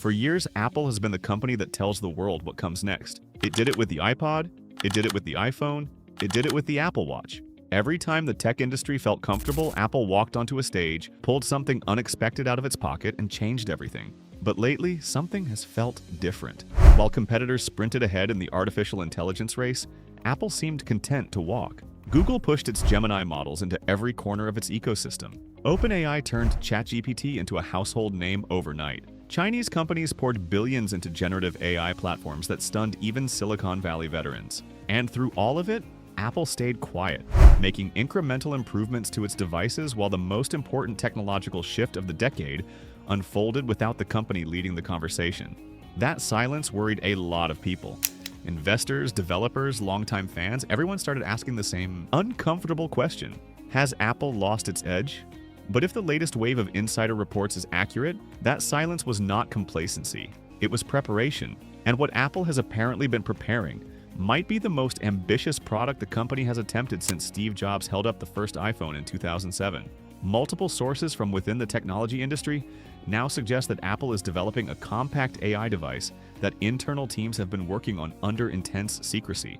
For years, Apple has been the company that tells the world what comes next. It did it with the iPod, it did it with the iPhone, it did it with the Apple Watch. Every time the tech industry felt comfortable, Apple walked onto a stage, pulled something unexpected out of its pocket, and changed everything. But lately, something has felt different. While competitors sprinted ahead in the artificial intelligence race, Apple seemed content to walk. Google pushed its Gemini models into every corner of its ecosystem. OpenAI turned ChatGPT into a household name overnight. Chinese companies poured billions into generative AI platforms that stunned even Silicon Valley veterans. And through all of it, Apple stayed quiet, making incremental improvements to its devices while the most important technological shift of the decade unfolded without the company leading the conversation. That silence worried a lot of people. Investors, developers, longtime fans, everyone started asking the same uncomfortable question. Has Apple lost its edge? But if the latest wave of insider reports is accurate, that silence was not complacency. It was preparation. And what Apple has apparently been preparing might be the most ambitious product the company has attempted since Steve Jobs held up the first iPhone in 2007. Multiple sources from within the technology industry now suggest that Apple is developing a compact AI device that internal teams have been working on under intense secrecy.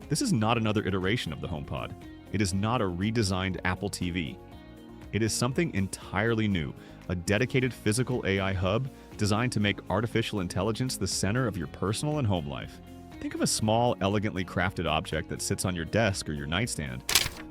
This is not another iteration of the HomePod. It is not a redesigned Apple TV. It is something entirely new, a dedicated physical AI hub designed to make artificial intelligence the center of your personal and home life. Think of a small, elegantly crafted object that sits on your desk or your nightstand.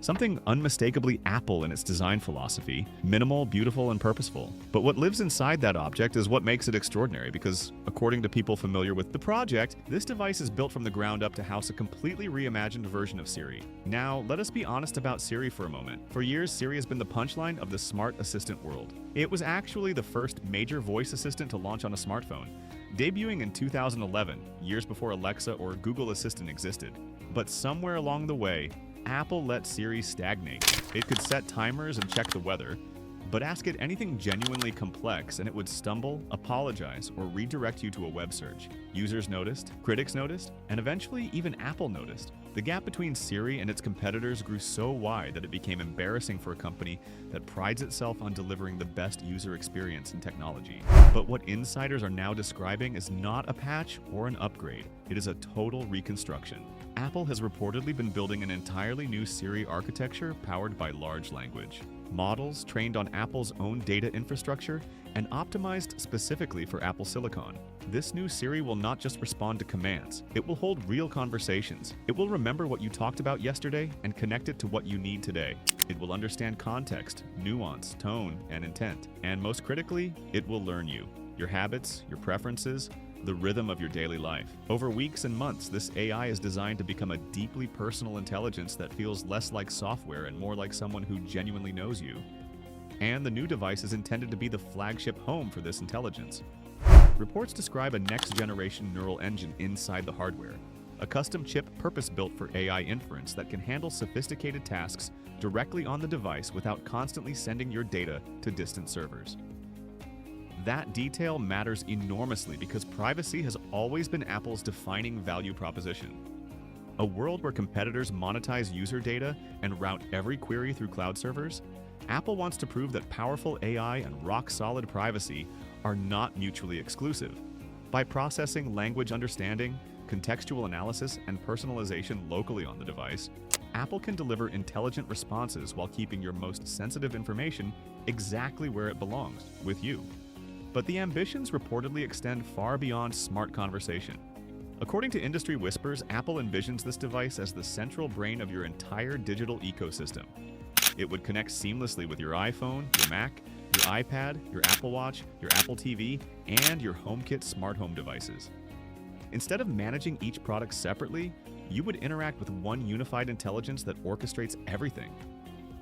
Something unmistakably Apple in its design philosophy, minimal, beautiful, and purposeful. But what lives inside that object is what makes it extraordinary because, according to people familiar with the project, this device is built from the ground up to house a completely reimagined version of Siri. Now, let us be honest about Siri for a moment. For years, Siri has been the punchline of the smart assistant world. It was actually the first major voice assistant to launch on a smartphone, debuting in 2011, years before Alexa or Google Assistant existed. But somewhere along the way, Apple let Siri stagnate. It could set timers and check the weather, but ask it anything genuinely complex and it would stumble, apologize, or redirect you to a web search. Users noticed, critics noticed, and eventually even Apple noticed. The gap between Siri and its competitors grew so wide that it became embarrassing for a company that prides itself on delivering the best user experience in technology. But what insiders are now describing is not a patch or an upgrade. It is a total reconstruction. Apple has reportedly been building an entirely new Siri architecture powered by large language models trained on Apple's own data infrastructure and optimized specifically for Apple Silicon. This new Siri will not just respond to commands, it will hold real conversations. It will remember what you talked about yesterday and connect it to what you need today. It will understand context, nuance, tone, and intent. And most critically, it will learn you, your habits, your preferences, the rhythm of your daily life. Over weeks and months, this AI is designed to become a deeply personal intelligence that feels less like software and more like someone who genuinely knows you. And the new device is intended to be the flagship home for this intelligence. Reports describe a next-generation neural engine inside the hardware, a custom chip purpose-built for AI inference that can handle sophisticated tasks directly on the device without constantly sending your data to distant servers. That detail matters enormously because privacy has always been Apple's defining value proposition. A world where competitors monetize user data and route every query through cloud servers, Apple wants to prove that powerful AI and rock-solid privacy are not mutually exclusive. By processing language understanding, contextual analysis, and personalization locally on the device, Apple can deliver intelligent responses while keeping your most sensitive information exactly where it belongs, with you. But the ambitions reportedly extend far beyond smart conversation. According to industry whispers, Apple envisions this device as the central brain of your entire digital ecosystem. It would connect seamlessly with your iPhone, your Mac, your iPad, your Apple Watch, your Apple TV, and your HomeKit smart home devices. Instead of managing each product separately, you would interact with one unified intelligence that orchestrates everything.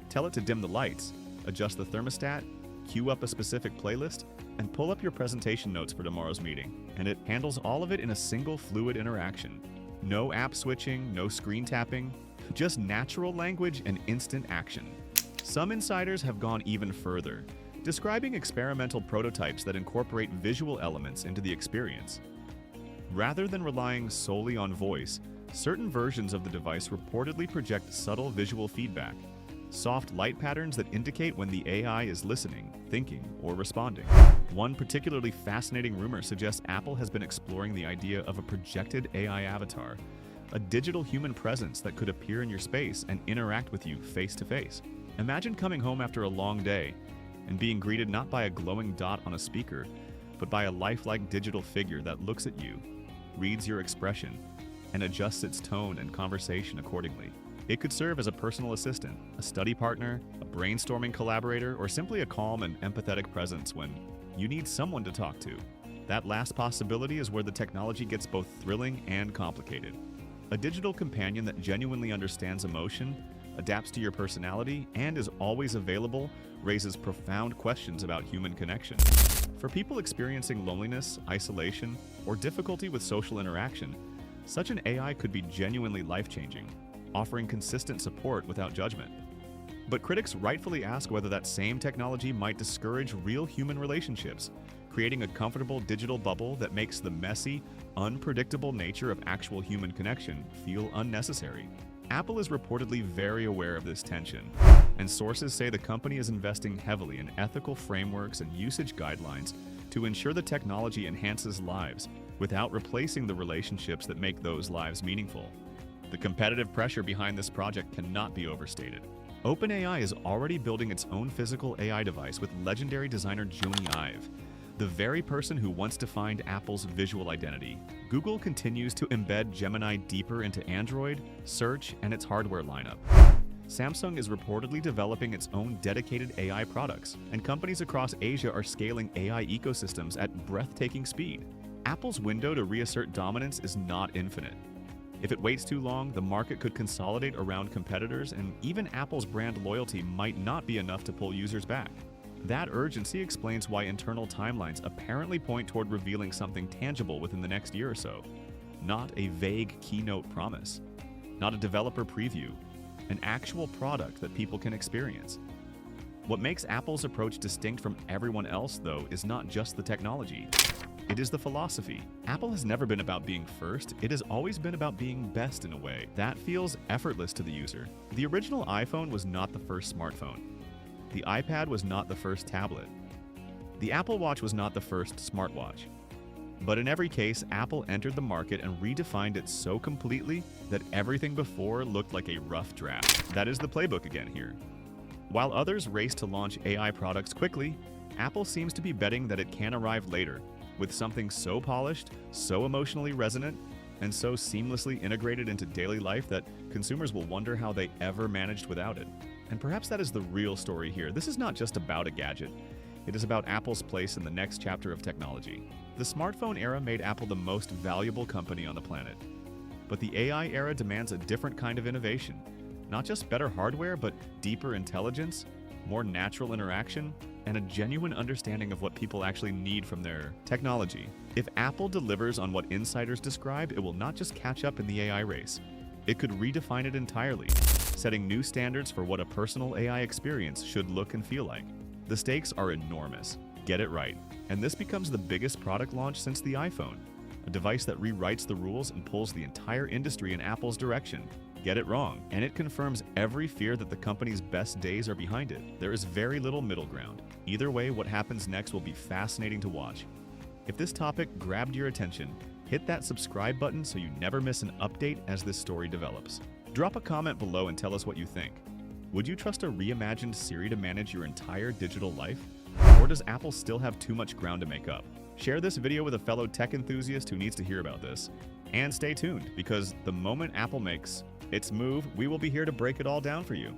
Tell it to dim the lights, adjust the thermostat, queue up a specific playlist, and pull up your presentation notes for tomorrow's meeting. And it handles all of it in a single fluid interaction. No app switching, no screen tapping, just natural language and instant action. Some insiders have gone even further, describing experimental prototypes that incorporate visual elements into the experience. Rather than relying solely on voice, certain versions of the device reportedly project subtle visual feedback. soft light patterns that indicate when the AI is listening, thinking, or responding. One particularly fascinating rumor suggests Apple has been exploring the idea of a projected AI avatar, a digital human presence that could appear in your space and interact with you face to face. Imagine coming home after a long day and being greeted not by a glowing dot on a speaker, but by a lifelike digital figure that looks at you, reads your expression, and adjusts its tone and conversation accordingly. It could serve as a personal assistant, a study partner, a brainstorming collaborator, or simply a calm and empathetic presence when you need someone to talk to. That last possibility is where the technology gets both thrilling and complicated. A digital companion that genuinely understands emotion, adapts to your personality, and is always available raises profound questions about human connection. For people experiencing loneliness, isolation, or difficulty with social interaction, such an AI could be genuinely life-changing, offering consistent support without judgment. But critics rightfully ask whether that same technology might discourage real human relationships, creating a comfortable digital bubble that makes the messy, unpredictable nature of actual human connection feel unnecessary. Apple is reportedly very aware of this tension, and sources say the company is investing heavily in ethical frameworks and usage guidelines to ensure the technology enhances lives without replacing the relationships that make those lives meaningful. The competitive pressure behind this project cannot be overstated. OpenAI is already building its own physical AI device with legendary designer Jony, the very person who once defined Apple's visual identity. Google continues to embed Gemini deeper into Android, search, and its hardware lineup. Samsung is reportedly developing its own dedicated AI products, and companies across Asia are scaling AI ecosystems at breathtaking speed. Apple's window to reassert dominance is not infinite. If it waits too long, the market could consolidate around competitors, and even Apple's brand loyalty might not be enough to pull users back. That urgency explains why internal timelines apparently point toward revealing something tangible within the next year or so. Not a vague keynote promise, not a developer preview, an actual product that people can experience. What makes Apple's approach distinct from everyone else, though, is not just the technology. It is the philosophy. Apple has never been about being first, it has always been about being best in a way. That feels effortless to the user. The original iPhone was not the first smartphone. The iPad was not the first tablet. The Apple Watch was not the first smartwatch. But in every case, Apple entered the market and redefined it so completely that everything before looked like a rough draft. That is the playbook again here. While others race to launch AI products quickly, Apple seems to be betting that it can arrive later, with something so polished, so emotionally resonant, and so seamlessly integrated into daily life that consumers will wonder how they ever managed without it. And perhaps that is the real story here. This is not just about a gadget. It is about Apple's place in the next chapter of technology. The smartphone era made Apple the most valuable company on the planet. But the AI era demands a different kind of innovation. Not just better hardware, but deeper intelligence, more natural interaction, and a genuine understanding of what people actually need from their technology. If Apple delivers on what insiders describe, it will not just catch up in the AI race. It could redefine it entirely, setting new standards for what a personal AI experience should look and feel like. The stakes are enormous. Get it right. And this becomes the biggest product launch since the iPhone, a device that rewrites the rules and pulls the entire industry in Apple's direction. Get it wrong, and it confirms every fear that the company's best days are behind it. There is very little middle ground. Either way, what happens next will be fascinating to watch. If this topic grabbed your attention, hit that subscribe button so you never miss an update as this story develops. Drop a comment below and tell us what you think. Would you trust a reimagined Siri to manage your entire digital life? Or does Apple still have too much ground to make up? Share this video with a fellow tech enthusiast who needs to hear about this. And stay tuned, because the moment Apple makes its move, we will be here to break it all down for you.